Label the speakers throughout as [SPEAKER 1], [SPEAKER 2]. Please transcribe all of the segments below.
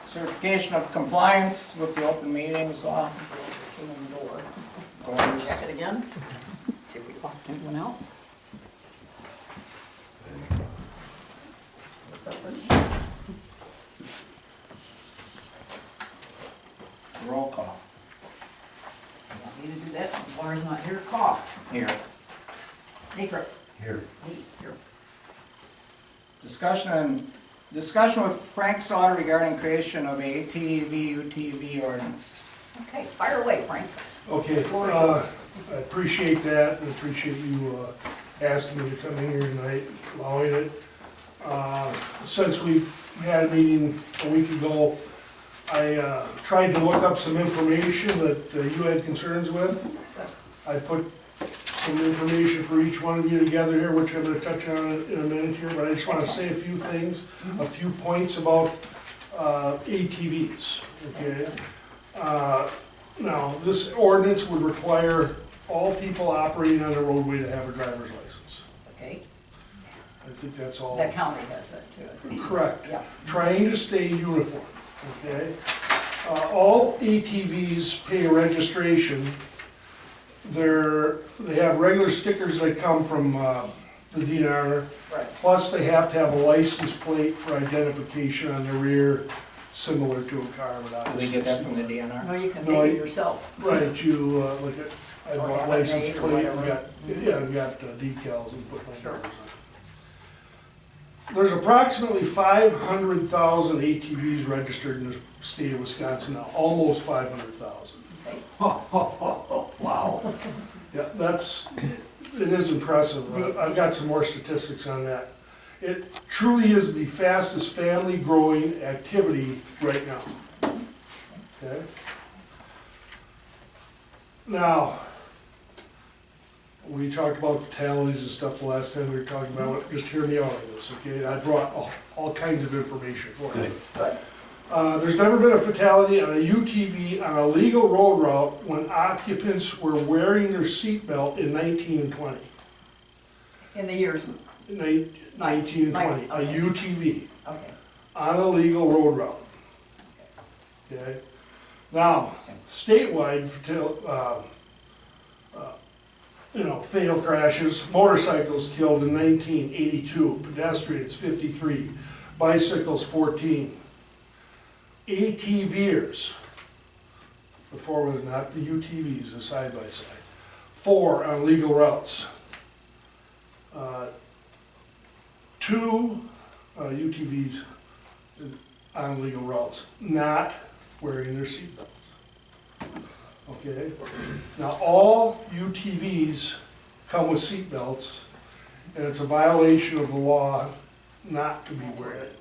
[SPEAKER 1] Certification of compliance with the open meetings law.
[SPEAKER 2] Just came in the door.
[SPEAKER 1] Going
[SPEAKER 2] Check it again. See if we locked anyone out. It's open.
[SPEAKER 1] roll call.
[SPEAKER 2] You want me to do that since Laura's not here? Cough.
[SPEAKER 1] Here.
[SPEAKER 2] Nathan.
[SPEAKER 3] Here.
[SPEAKER 2] Me. Here.
[SPEAKER 1] Discussion with Frank Sauter regarding creation of a ATV UTV ordinance.
[SPEAKER 2] Okay, fire away, Frank.
[SPEAKER 3] Okay,
[SPEAKER 2] Floor is yours.
[SPEAKER 3] I appreciate that, and appreciate you asking me to come in here tonight, allowing it. Since we had a meeting a week ago, I tried to look up some information that you had concerns with. I put some information for each one of you together here, which I'm going to touch on in a minute here, but I just want to say a few things, a few points about ATVs, okay? Now, this ordinance would require all people operating on the roadway to have a driver's license.
[SPEAKER 2] Okay,
[SPEAKER 3] I think that's all.
[SPEAKER 2] that county has that too.
[SPEAKER 3] Correct.
[SPEAKER 2] Yeah.
[SPEAKER 3] Trying to stay uniform, okay? All ATVs pay registration. They have regular stickers that come from the DNR,
[SPEAKER 2] Right.
[SPEAKER 3] plus they have to have a license plate for identification on the rear, similar to a car without.
[SPEAKER 1] Do we get that from the DNR?
[SPEAKER 2] No, you can
[SPEAKER 3] No,
[SPEAKER 2] make it yourself.
[SPEAKER 3] Right, you look at, I
[SPEAKER 2] Or
[SPEAKER 3] bought
[SPEAKER 2] have it
[SPEAKER 3] license
[SPEAKER 2] made or
[SPEAKER 3] plate, we
[SPEAKER 2] whatever.
[SPEAKER 3] got, yeah, we got decals and put my
[SPEAKER 2] Sure.
[SPEAKER 3] numbers on. There's approximately 500,000 ATVs registered in the state of Wisconsin now, almost 500,000.
[SPEAKER 2] Okay.
[SPEAKER 1] Wow.
[SPEAKER 3] Yeah, it is impressive. I've got some more statistics on that. It truly is the fastest family growing activity right now. Okay? Now, we talked about fatalities and stuff the last time we were talking about it. Just hear me out on this, okay? I brought all kinds of information for you.
[SPEAKER 2] Good.
[SPEAKER 3] There's never been a fatality on a UTV on a legal road route when occupants were wearing their seatbelt in 19 and 20.
[SPEAKER 2] In the years,
[SPEAKER 3] 19 and 20, a
[SPEAKER 2] Okay.
[SPEAKER 3] UTV
[SPEAKER 2] okay.
[SPEAKER 3] on a legal road route. Okay? Now, statewide, fatal crashes, motorcycles killed in 1982, pedestrians 53, bicycles 14. ATVers, the four-wheelers, not the UTVs, the side-by-side, 4 on legal routes. 2 UTVs on legal routes, not wearing their seatbelts. Okay? Now, all UTVs come with seatbelts, and it's a violation of the law not to be wearing it.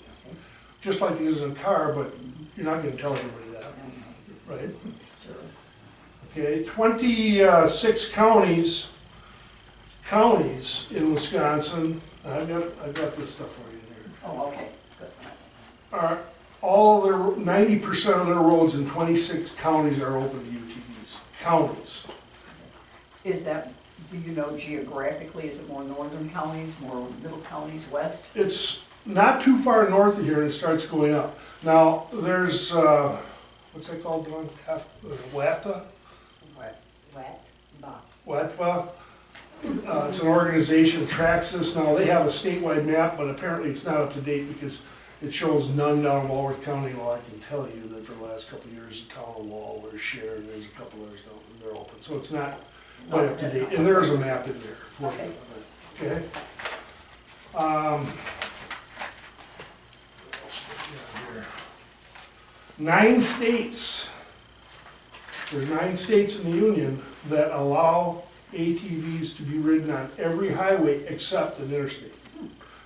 [SPEAKER 3] Just like it is in a car, but you're not going to tell everybody that, right?
[SPEAKER 2] Sure.
[SPEAKER 3] Okay, 26 counties in Wisconsin, I've got this stuff for you here,
[SPEAKER 2] Oh, okay, good.
[SPEAKER 3] are all their, 90% of their roads in 26 counties are open to UTVs. Counties.
[SPEAKER 2] Is that, do you know geographically, is it more northern counties, more middle counties, west?
[SPEAKER 3] It's not too far north of here and it starts going up. Now, there's, what's that called, Dawn? WAFTA? WATFA. It's an organization that tracks this. Now, they have a statewide map, but apparently it's not up to date because it shows none down in Walworth County. Well, I can tell you that for the last couple of years, the town of Wall, there's Share, and there's a couple others down, and they're open. So it's not quite up to
[SPEAKER 2] that's
[SPEAKER 3] date.
[SPEAKER 2] not-
[SPEAKER 3] And there's a map in there for
[SPEAKER 2] Okay.
[SPEAKER 3] you. Okay? Here. 9 states, there's 9 states in the union that allow ATVs to be ridden on every highway except an interstate.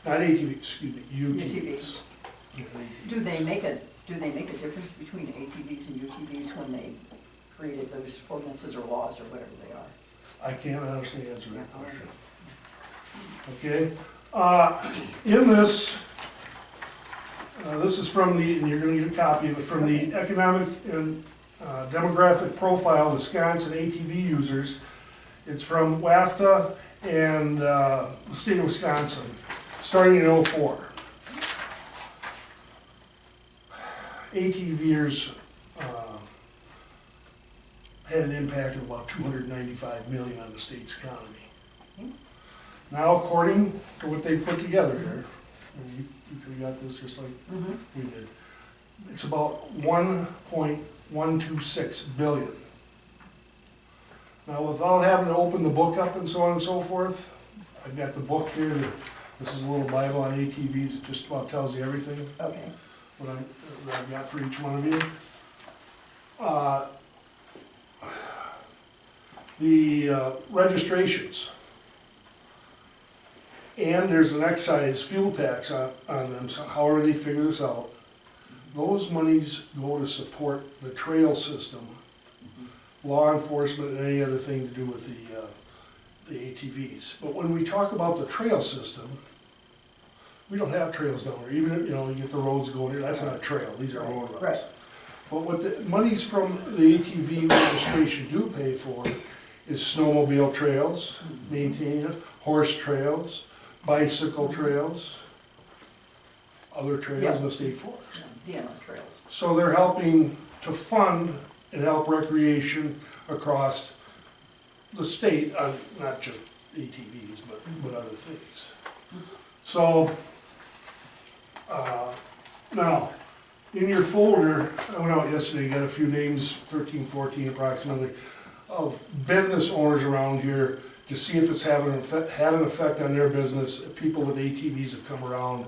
[SPEAKER 3] Not ATVs, excuse me, UTVs.
[SPEAKER 2] Do they make a difference between ATVs and UTVs when they created those ordinances or laws or whatever they are?
[SPEAKER 3] I can't honestly answer that question. Okay? In this, this is from the, and you're going to get a copy of it, from the Economic and Demographic Profile Wisconsin ATV Users. It's from WAFTA and the state of Wisconsin, starting in '04. ATVers had an impact of about 295 million on the state's economy. Now, according to what they put together here, and you could have got this just like we did, it's about 1.126 billion. Now, without having to open the book up and so on and so forth, I've got the book here. This is a little Bible on ATVs. It just about tells you everything.
[SPEAKER 2] Okay.
[SPEAKER 3] What I've got for each one of you. The registrations. And there's an excise fuel tax on them, so however they figure this out. Those monies go to support the trail system, law enforcement, and any other thing to do with the ATVs. But when we talk about the trail system, we don't have trails down there. Even, you get the roads going here, that's not a trail, these are road runs.
[SPEAKER 2] Right.
[SPEAKER 3] But what the monies from the ATV registration do pay for is snowmobile trails, maintaining it, horse trails, bicycle trails, other trails in the state forest.
[SPEAKER 2] DNR trails.
[SPEAKER 3] So they're helping to fund and help recreation across the state, not just ATVs, but other things. So, now, in your folder, I went out yesterday, got a few names, 13, 14 approximately, of business owners around here to see if it's had an effect on their business. People with ATVs have come around.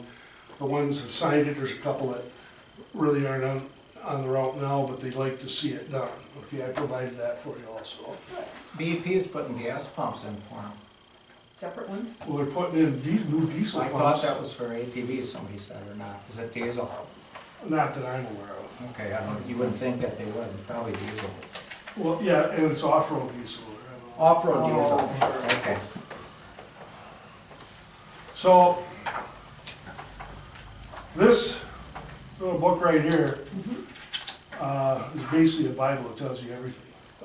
[SPEAKER 3] The ones who signed it, there's a couple that really aren't on the route now, but they'd like to see it done. Okay, I provided that for you also.
[SPEAKER 1] BP is putting gas pumps in for them.
[SPEAKER 2] Separate ones?
[SPEAKER 3] Well, they're putting in these new diesel
[SPEAKER 1] I
[SPEAKER 3] pumps.
[SPEAKER 1] thought that was for ATVs, somebody said, or not. Is it diesel?
[SPEAKER 3] Not that I'm aware of.
[SPEAKER 1] Okay, you wouldn't think that they would, probably diesel.
[SPEAKER 3] Well, yeah, and it's off-road diesel.
[SPEAKER 1] Off-road
[SPEAKER 2] Oh,
[SPEAKER 1] diesel,
[SPEAKER 2] sure.
[SPEAKER 1] okay.
[SPEAKER 3] So, this little book right here is basically a Bible that tells you everything.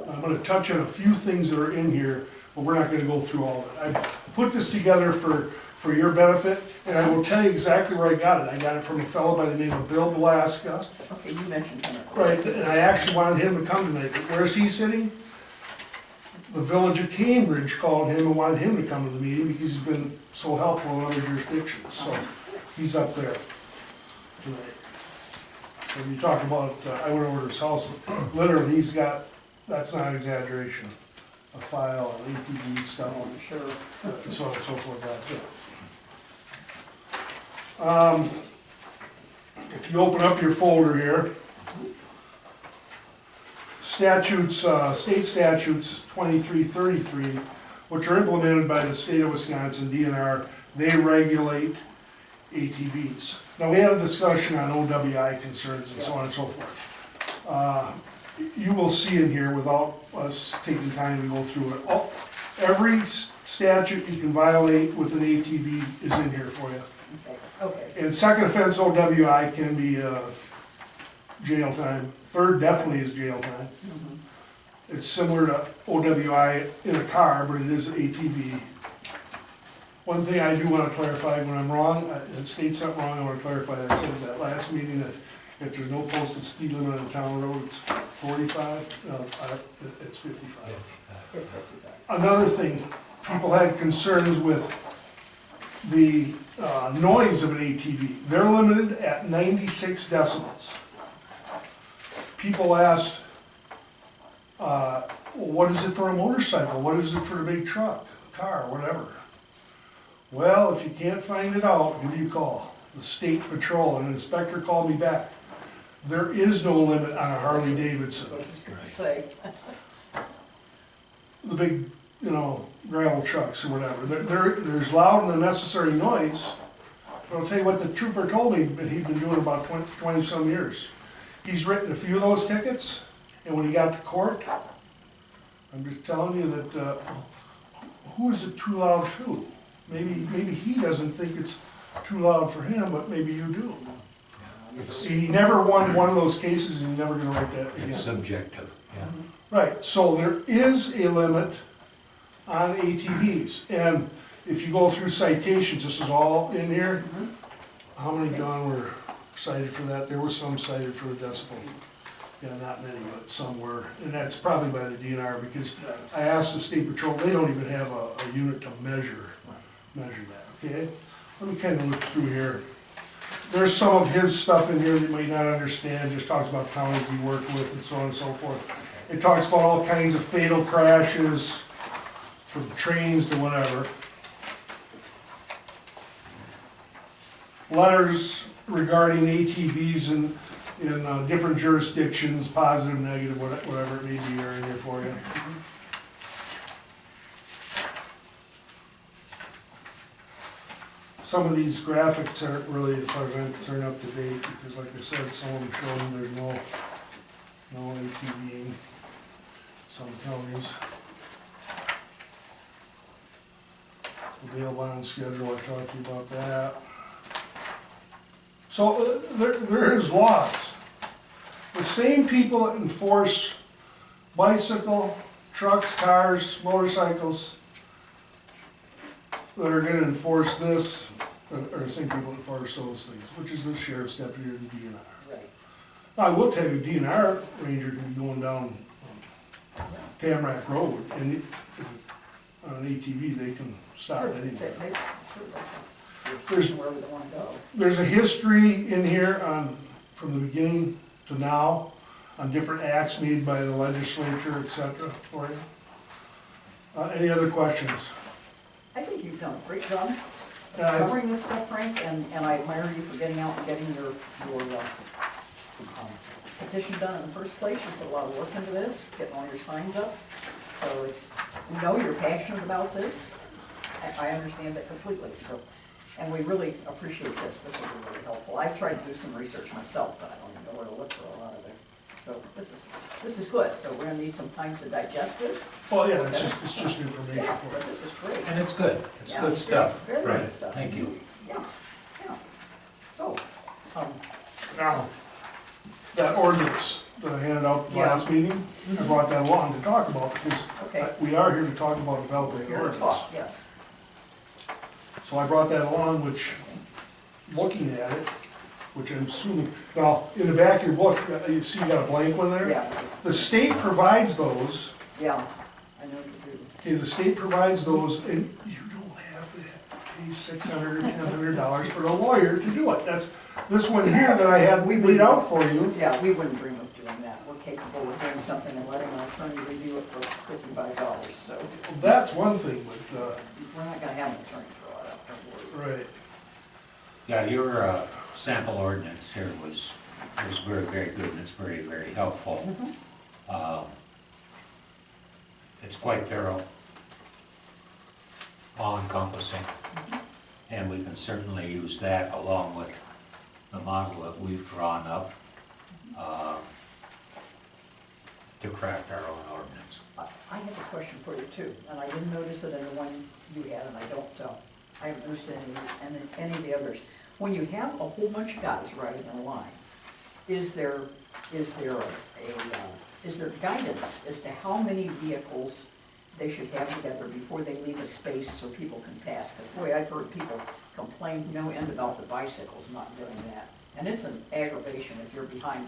[SPEAKER 3] I'm going to touch on a few things that are in here, but we're not going to go through all of it. I put this together for your benefit, and I will tell you exactly where I got it. I got it from a fellow by the name of Bill Blaska.
[SPEAKER 2] Okay, you mentioned him.
[SPEAKER 3] Right, and I actually wanted him to come tonight. Where's he sitting? The village of Cambridge called him and wanted him to come to the meeting because he's been so helpful in other jurisdictions. So he's up there tonight. When you talk about, I went over to his house, literally he's got, that's not an exaggeration, a file, an ATV stuff,
[SPEAKER 2] Oh, sure.
[SPEAKER 3] and so on and so forth back there. If you open up your folder here, statutes, state statutes 2333, which are implemented by the state of Wisconsin, DNR, they regulate ATVs. Now, we had a discussion on OWI concerns and so on and so forth. You will see in here, without us taking time to go through it, every statute you can violate with an ATV is in here for you.
[SPEAKER 2] Okay.
[SPEAKER 3] And second offense OWI can be jail time. Third definitely is jail time. It's similar to OWI in a car, but it is an ATV. One thing I do want to clarify, when I'm wrong, it states something wrong, I want to clarify that. I said at that last meeting that if there's no posted speed limit on the town road, it's 45, no, it's 55.
[SPEAKER 2] It's 55.
[SPEAKER 3] Another thing, people had concerns with the noise of an ATV. They're limited at 96 decibels. People asked, well, what is it for a motorcycle? What is it for a big truck, car, whatever? Well, if you can't find it out, who do you call? The state patrol. And an inspector called me back. There is no limit on a Harley Davidson.
[SPEAKER 2] What I was gonna say.
[SPEAKER 3] The big, gravel trucks or whatever. There's loud and unnecessary noise. But I'll tell you what the trooper told me that he'd been doing about 20 some years. He's written a few of those tickets, and when he got to court, I'm just telling you that, who is it too loud to? Maybe he doesn't think it's too loud for him, but maybe you do. He never won one of those cases, and he's never gonna write that again.
[SPEAKER 4] It's subjective, yeah.
[SPEAKER 3] Right, so there is a limit on ATVs, and if you go through citations, this is all in here. How many, John, were cited for that. There was some cited for the decibel. Yeah, not many, but some were. And that's probably by the DNR, because I asked the state patrol, they don't even have a unit to measure that, okay? Let me kind of look through here. There's some of his stuff in here that you may not understand, just talks about counties he worked with and so on and so forth. It talks about all kinds of fatal crashes, from trains to whatever. Letters regarding ATVs in different jurisdictions, positive, negative, whatever it may be, are in there for you. Some of these graphics aren't really, as far as I'm concerned, up to date, because like I said, some of them show them there's no ATV in some counties. The bail bond schedule, I talked to you about that. So there is laws. The same people that enforce bicycle, trucks, cars, motorcycles, that are gonna enforce this, are the same people that enforce those things, which is the sheriff's deputy or the DNR.
[SPEAKER 2] Right.
[SPEAKER 3] Now, I will tell you, DNR ranger can be going down Tamarack Road, and on an ATV, they can stop it anywhere.
[SPEAKER 2] Where we don't wanna go.
[SPEAKER 3] There's a history in here from the beginning to now, on different acts made by the legislature, et cetera, for you. Any other questions?
[SPEAKER 2] I think you've done a great job covering this stuff, Frank, and I admire you for getting out and getting your petition done in the first place. You put a lot of work into this, getting all your signs up. So we know you're passionate about this. I understand that completely, so, and we really appreciate this. This will be really helpful. I've tried to do some research myself, but I don't even know where to look for a lot of it. So this is good. So we're gonna need some time to digest this.
[SPEAKER 3] Well, yeah, it's just information
[SPEAKER 2] Yeah,
[SPEAKER 3] for
[SPEAKER 2] but
[SPEAKER 3] you.
[SPEAKER 2] this is great.
[SPEAKER 4] And it's good, it's
[SPEAKER 2] Yeah,
[SPEAKER 4] good stuff.
[SPEAKER 2] Very
[SPEAKER 4] Right.
[SPEAKER 2] good stuff.
[SPEAKER 4] Thank you.
[SPEAKER 2] Yeah, yeah. So,
[SPEAKER 3] Now, that ordinance that I handed out the
[SPEAKER 2] Yeah.
[SPEAKER 3] last meeting, I brought that along to talk about, because
[SPEAKER 2] okay,
[SPEAKER 3] we are here to talk about developing
[SPEAKER 2] we're
[SPEAKER 3] an
[SPEAKER 2] here to
[SPEAKER 3] ordinance.
[SPEAKER 2] talk, yes.
[SPEAKER 3] So I brought that along, which, looking at it, which I'm assuming, now, in the back of your book, you see you got a blank one there?
[SPEAKER 2] Yeah,
[SPEAKER 3] The state provides those,
[SPEAKER 2] yeah, I know what to do.
[SPEAKER 3] okay, the state provides those, and you don't have to pay $600, $1,000 for a lawyer to do it. That's, this one here that I had laid out for you.
[SPEAKER 2] Yeah, we wouldn't dream of doing that. We're capable of doing something and letting an attorney review it for $55, so
[SPEAKER 3] That's one thing, but,
[SPEAKER 2] we're not gonna have an attorney throw it out, don't worry.
[SPEAKER 3] right.
[SPEAKER 4] Yeah, your sample ordinance here was very, very good, and it's very, very helpful. It's quite thorough, all-encompassing, and we can certainly use that along with the model that we've drawn up to craft our own ordinance.
[SPEAKER 2] I have a question for you too, and I didn't notice it in the one you had, and I haven't noticed it in any of the others. When you have a whole bunch of guys riding in a line, is there guidance as to how many vehicles they should have together before they leave a space so people can pass? Because boy, I've heard people complain no end about the bicycles not doing that. And it's an aggravation if you're behind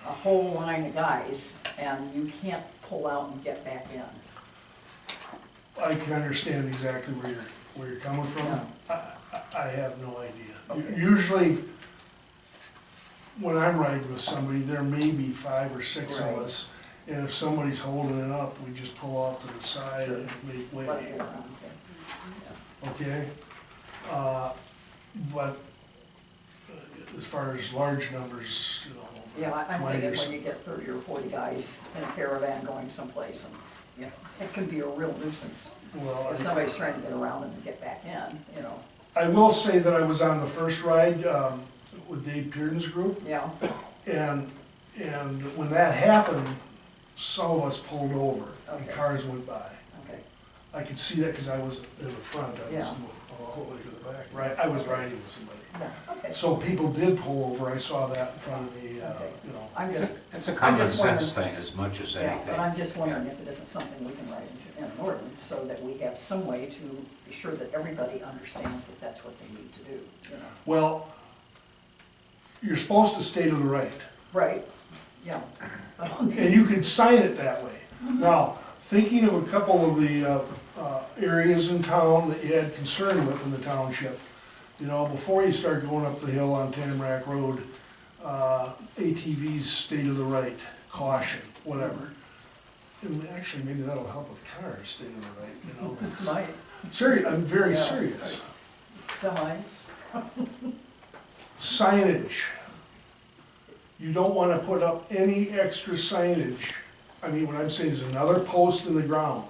[SPEAKER 2] a whole line of guys and you can't pull out and get back in.
[SPEAKER 3] I can understand exactly where you're coming from.
[SPEAKER 2] Yeah.
[SPEAKER 3] I have no idea.
[SPEAKER 2] Okay.
[SPEAKER 3] Usually, when I'm riding with somebody, there may be 5 or 6 of
[SPEAKER 2] Right.
[SPEAKER 3] us, and if somebody's holding it up, we just pull off to the side and make
[SPEAKER 2] Let
[SPEAKER 3] way,
[SPEAKER 2] it get around, okay.
[SPEAKER 3] okay? But as far as large numbers,
[SPEAKER 2] Yeah, I'm thinking
[SPEAKER 3] minors.
[SPEAKER 2] when you get 30 or 40 guys in a caravan going someplace, and, you know, it can be a real nuisance.
[SPEAKER 3] Well,
[SPEAKER 2] If somebody's trying to get around and get back in, you know.
[SPEAKER 3] I will say that I was on the first ride with Dave Pearden's group,
[SPEAKER 2] Yeah,
[SPEAKER 3] and when that happened, some of us pulled over, and
[SPEAKER 2] Okay.
[SPEAKER 3] cars went by.
[SPEAKER 2] okay.
[SPEAKER 3] I could see that because I was in the front, I was
[SPEAKER 2] Yeah.
[SPEAKER 3] all the way to the back, right, I was riding with somebody.
[SPEAKER 2] Yeah, okay.
[SPEAKER 3] So people did pull over, I saw that in front of me,
[SPEAKER 2] Okay.
[SPEAKER 3] you know.
[SPEAKER 2] I'm just,
[SPEAKER 4] It's a
[SPEAKER 2] I'm
[SPEAKER 4] common
[SPEAKER 2] just wondering-
[SPEAKER 4] sense thing as much as
[SPEAKER 2] yeah,
[SPEAKER 4] anything.
[SPEAKER 2] but I'm just wondering if it isn't something we can write into an ordinance so that we have some way to be sure that everybody understands that that's what they need to do, you know.
[SPEAKER 3] Well, you're supposed to stay to the right.
[SPEAKER 2] Right, yeah.
[SPEAKER 3] And you can sign it that way. Now, thinking of a couple of the areas in town that you had concern with in the township, you know, before you start going up the hill on Tamarack Road, ATVs stay to the right, caution, whatever. And actually, maybe that'll help with cars, stay to the right, you know.
[SPEAKER 2] Might,
[SPEAKER 3] Serious, I'm very
[SPEAKER 2] Yeah.
[SPEAKER 3] serious.
[SPEAKER 2] semis,
[SPEAKER 3] Signage. You don't wanna put up any extra signage. I mean, what I'm saying is another post in the ground.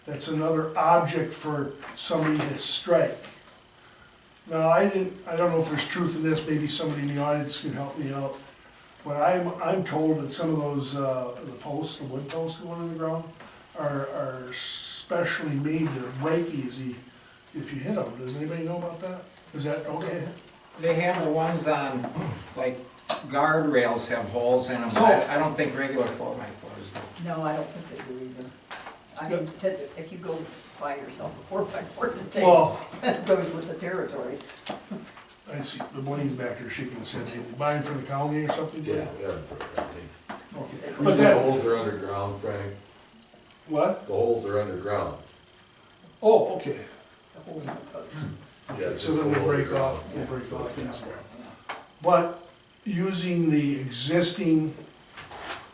[SPEAKER 3] That's another object for somebody to strike. Now, I don't know if there's truth in this, maybe somebody in the audience can help me out. But I'm told that some of those, the posts, the wood posts going in the ground, are specially made to break easy if you hit them. Does anybody know about that? Is that okay?
[SPEAKER 1] They have the ones on, like, guardrails have holes in them, but
[SPEAKER 3] Oh.
[SPEAKER 1] I don't think regular 4x4s do.
[SPEAKER 2] no, I don't think they do either. I mean, if you go buy yourself a 4x4,
[SPEAKER 3] Well,
[SPEAKER 2] it goes with the territory.
[SPEAKER 3] I see, the Blaine's back there shaking his head, did you buy them from the county or something?
[SPEAKER 5] Yeah,
[SPEAKER 3] Dave?
[SPEAKER 5] yeah, I think.
[SPEAKER 3] Okay,
[SPEAKER 2] But
[SPEAKER 3] but
[SPEAKER 5] The
[SPEAKER 3] that,
[SPEAKER 5] holes are underground, Frank.
[SPEAKER 3] what?
[SPEAKER 5] The holes are underground.
[SPEAKER 3] Oh, okay,
[SPEAKER 2] The holes in the post.
[SPEAKER 5] Yeah, it's
[SPEAKER 3] so
[SPEAKER 5] just
[SPEAKER 3] then
[SPEAKER 5] a
[SPEAKER 3] we'll break
[SPEAKER 5] underground.
[SPEAKER 3] off, easily. But using the existing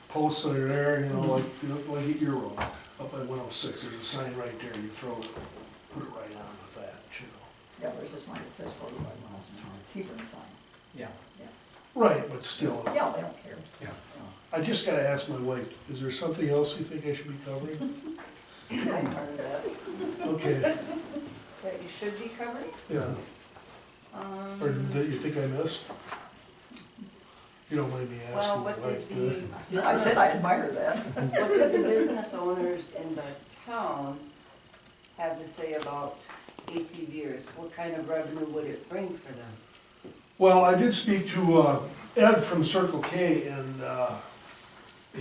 [SPEAKER 3] posts that are there, you know, like, if you look like at your road, up by 106, there's a sign right there, you throw it, put it right on with that, you know.
[SPEAKER 2] Yeah, there's a sign that says 45 miles an hour, it's Hebron sign.
[SPEAKER 1] Yeah.
[SPEAKER 3] Right, but still,
[SPEAKER 2] Yeah, they don't care.
[SPEAKER 3] Yeah. I just gotta ask my wife, is there something else you think I should be covering?
[SPEAKER 2] I learned that.
[SPEAKER 3] Okay,
[SPEAKER 6] That you should be covering?
[SPEAKER 3] yeah, or that you think I missed? You don't mind me asking
[SPEAKER 6] Well,
[SPEAKER 3] my
[SPEAKER 6] what
[SPEAKER 3] wife,
[SPEAKER 6] did
[SPEAKER 3] do
[SPEAKER 6] the,
[SPEAKER 2] I said I admire that.
[SPEAKER 6] what did the business owners in the town have to say about ATVers? What kind of revenue would it bring for them?
[SPEAKER 3] Well, I did speak to Ed from Circle K, and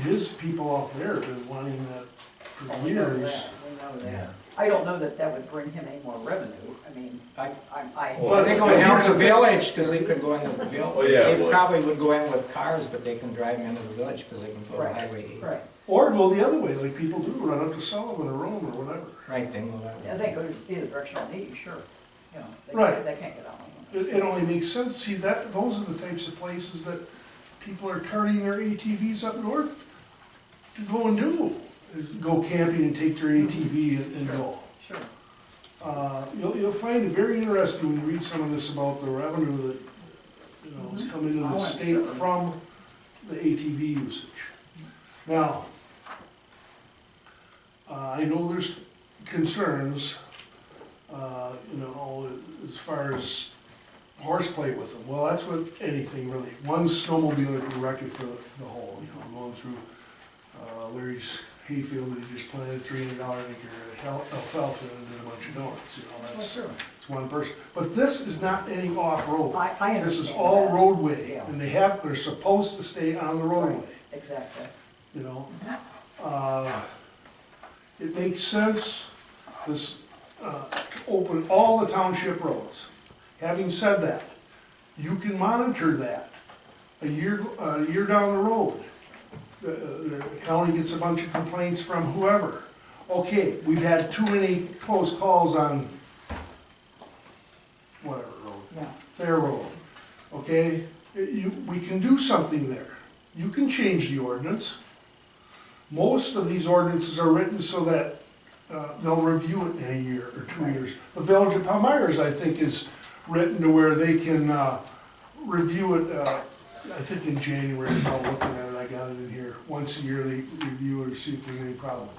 [SPEAKER 3] his people out there have been wanting that for
[SPEAKER 2] We know
[SPEAKER 3] years.
[SPEAKER 2] that, we know that. I don't know that that would bring him any more revenue, I mean,
[SPEAKER 1] I-
[SPEAKER 2] I.
[SPEAKER 3] But
[SPEAKER 1] They go
[SPEAKER 3] but
[SPEAKER 1] in
[SPEAKER 3] here's
[SPEAKER 1] the
[SPEAKER 3] the thing.
[SPEAKER 1] village, because they could go into the village.
[SPEAKER 5] Oh, yeah,
[SPEAKER 1] They
[SPEAKER 5] well-
[SPEAKER 1] probably would go in with cars, but they can drive into the village, because they can go to
[SPEAKER 2] Right,
[SPEAKER 1] Highway 8.
[SPEAKER 2] Right,
[SPEAKER 3] Or go the other way, like people do, run up to Sullivan or Rome or whatever.
[SPEAKER 1] Right, they can go that
[SPEAKER 2] yeah,
[SPEAKER 1] way.
[SPEAKER 2] they go either direction on 80, sure, you know,
[SPEAKER 3] Right.
[SPEAKER 2] they can't get out on
[SPEAKER 3] It only makes sense, see, those are the types of places that people are carting their ATVs up north to go and do, is go camping and take their ATV and go.
[SPEAKER 2] Sure,
[SPEAKER 3] You'll find it very interesting when you read some of this about the revenue that, you know, is coming into
[SPEAKER 2] Oh,
[SPEAKER 3] the
[SPEAKER 2] I'm
[SPEAKER 3] state
[SPEAKER 2] sure.
[SPEAKER 3] from the ATV usage. Now, I know there's concerns, you know, as far as horseplay with them. Well, that's what anything really, one snowmobiler can wreck it for the whole, you know, going through Larry's hayfield that he just planted $300 acre alfalfa and did a bunch of donuts, you know,
[SPEAKER 2] well,
[SPEAKER 3] that's,
[SPEAKER 2] sure,
[SPEAKER 3] it's one person. But this is not any off-road.
[SPEAKER 2] I understand
[SPEAKER 3] This is all
[SPEAKER 2] that.
[SPEAKER 3] roadway,
[SPEAKER 2] Yeah.
[SPEAKER 3] and they're supposed to stay on the roadway,
[SPEAKER 2] Exactly,
[SPEAKER 3] you know? It makes sense, this, to open all the township roads. Having said that, you can monitor that a year down the road. The county gets a bunch of complaints from whoever. Okay, we've had too many close calls on whatever road,
[SPEAKER 2] yeah,
[SPEAKER 3] Fair Road, okay? We can do something there. You can change the ordinance. Most of these ordinances are written so that they'll review it in a year or 2 years. The Village of Palmyra's, I think, is written to where they can review it, I think in January, I'm looking at it, I got it in here. Once a year, they review it to see if there's any problems.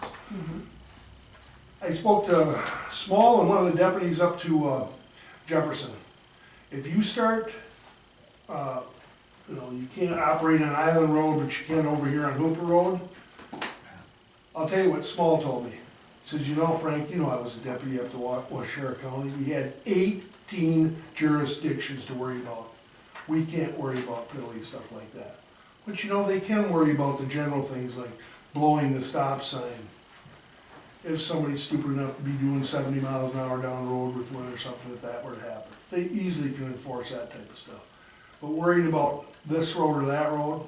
[SPEAKER 3] I spoke to Small and one of the deputies up to Jefferson. If you start, you know, you can't operate on Island Road, but you can over here on Hooper Road, I'll tell you what Small told me. He says, you know, Frank, you know I was a deputy up to Washara County. We had 18 jurisdictions to worry about. We can't worry about penalty stuff like that. But you know, they can worry about the general things like blowing the stop sign. If somebody's stupid enough to be doing 70 miles an hour down the road with wind or something, if that were to happen. They easily can enforce that type of stuff. But worrying about this road or that road,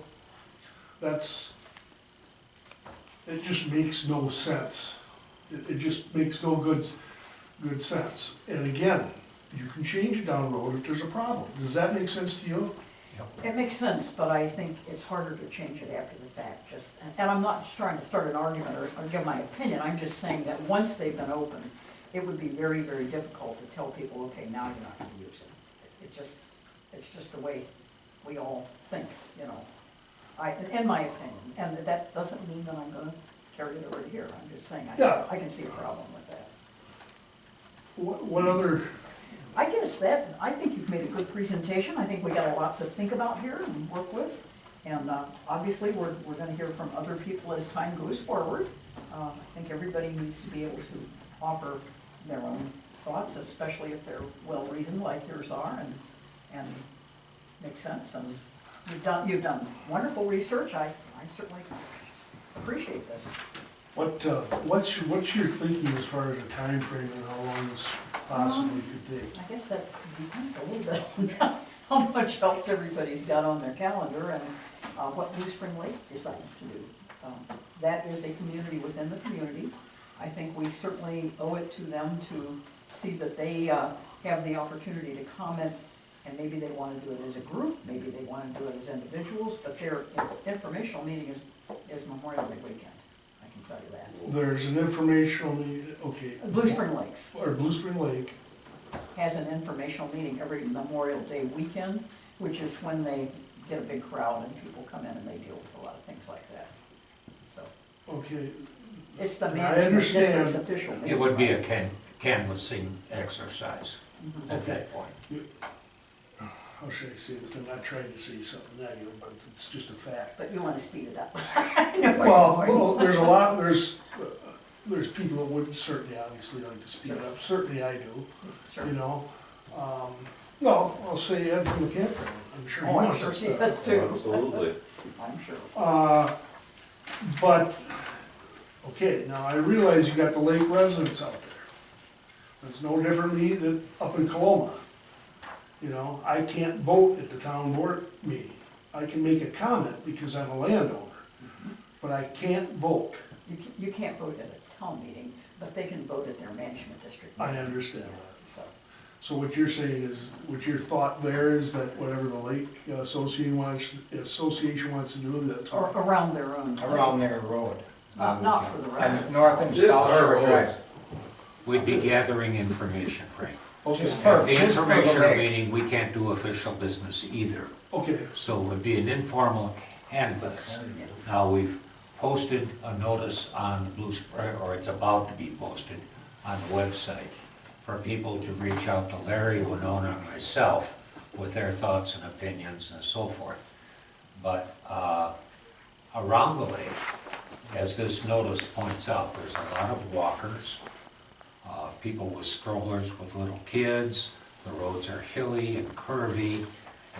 [SPEAKER 3] it just makes no sense. It just makes no good sense. And again, you can change it down the road if there's a problem. Does that make sense to you?
[SPEAKER 2] It makes sense, but I think it's harder to change it after the fact, and I'm not just trying to start an argument or give my opinion, I'm just saying that once they've been open, it would be very, very difficult to tell people, okay, now you're not gonna use it. It's just the way we all think, you know. In my opinion, and that doesn't mean that I'm gonna carry it over to here, I'm just saying,
[SPEAKER 3] Yeah.
[SPEAKER 2] I can see a problem with that.
[SPEAKER 3] What other,
[SPEAKER 2] I guess I think you've made a good presentation. I think we got a lot to think about here and work with. And obviously, we're gonna hear from other people as time goes forward. I think everybody needs to be able to offer their own thoughts, especially if they're well-reasoned like yours are and make sense. And you've done wonderful research. I certainly appreciate this.
[SPEAKER 3] what's your thinking as far as a time frame and how long this possibly could take?
[SPEAKER 2] I guess that depends a little bit on how much else everybody's got on their calendar and what Blue Spring Lake decides to do. That is a community within the community. I think we certainly owe it to them to see that they have the opportunity to comment, and maybe they want to do it as a group, maybe they want to do it as individuals, but their informational meeting is Memorial Day weekend, I can tell you that.
[SPEAKER 3] There's an informational meeting, okay.
[SPEAKER 2] Blue Spring Lakes
[SPEAKER 3] Or Blue Spring Lake,
[SPEAKER 2] has an informational meeting every Memorial Day weekend, which is when they get a big crowd and people come in and they deal with a lot of things like that. So,
[SPEAKER 3] okay,
[SPEAKER 2] it's the
[SPEAKER 3] I
[SPEAKER 2] management
[SPEAKER 3] understand.
[SPEAKER 2] district's official meeting.
[SPEAKER 4] It would be a canvassing exercise
[SPEAKER 2] Mhm.
[SPEAKER 4] at that point.
[SPEAKER 3] how should I say this? I'm not trying to say something negative, but it's just a fact.
[SPEAKER 2] But you want to speed it up. I know what
[SPEAKER 3] Well,
[SPEAKER 2] you're going.
[SPEAKER 3] there's there's people that would certainly obviously like to speed it up, certainly I do,
[SPEAKER 2] Sure.
[SPEAKER 3] you know. Well, I'll say Ed from the campground, I'm sure he
[SPEAKER 2] Oh, I'm
[SPEAKER 3] wants
[SPEAKER 2] sure
[SPEAKER 3] to
[SPEAKER 2] she
[SPEAKER 3] start.
[SPEAKER 2] does too.
[SPEAKER 5] Absolutely.
[SPEAKER 2] I'm sure.
[SPEAKER 3] But, okay, now I realize you got the lake residents out there. It's no different than me than up in Coloma. You know, I can't vote at the town board meeting. I can make a comment because I'm a landowner, but I can't vote.
[SPEAKER 2] You can't vote at a town meeting, but they can vote at their management district.
[SPEAKER 3] I
[SPEAKER 2] meeting.
[SPEAKER 3] understand that.
[SPEAKER 2] So,
[SPEAKER 3] So what you're saying is, what your thought there is that whatever the lake association wants to do, that's
[SPEAKER 2] or
[SPEAKER 3] what.
[SPEAKER 2] around their own.
[SPEAKER 1] Around their road.
[SPEAKER 2] Not for the rest of
[SPEAKER 1] And
[SPEAKER 2] it.
[SPEAKER 1] north and
[SPEAKER 5] It's
[SPEAKER 1] south
[SPEAKER 5] our
[SPEAKER 1] shore
[SPEAKER 5] road.
[SPEAKER 1] drive.
[SPEAKER 4] We'd be gathering information, Frank.
[SPEAKER 1] Just
[SPEAKER 3] Okay,
[SPEAKER 1] for,
[SPEAKER 4] At the
[SPEAKER 1] just for the
[SPEAKER 4] information
[SPEAKER 1] lake.
[SPEAKER 4] meeting, we can't do official business either.
[SPEAKER 3] okay,
[SPEAKER 4] So it would be an informal canvas. Now, we've posted a notice on the Blue Spring, or it's about to be posted on the website for people to reach out to Larry, Winona, and myself with their thoughts and opinions and so forth. But around the lake, as this notice points out, there's a lot of walkers, people with strollers with little kids. The roads are hilly and curvy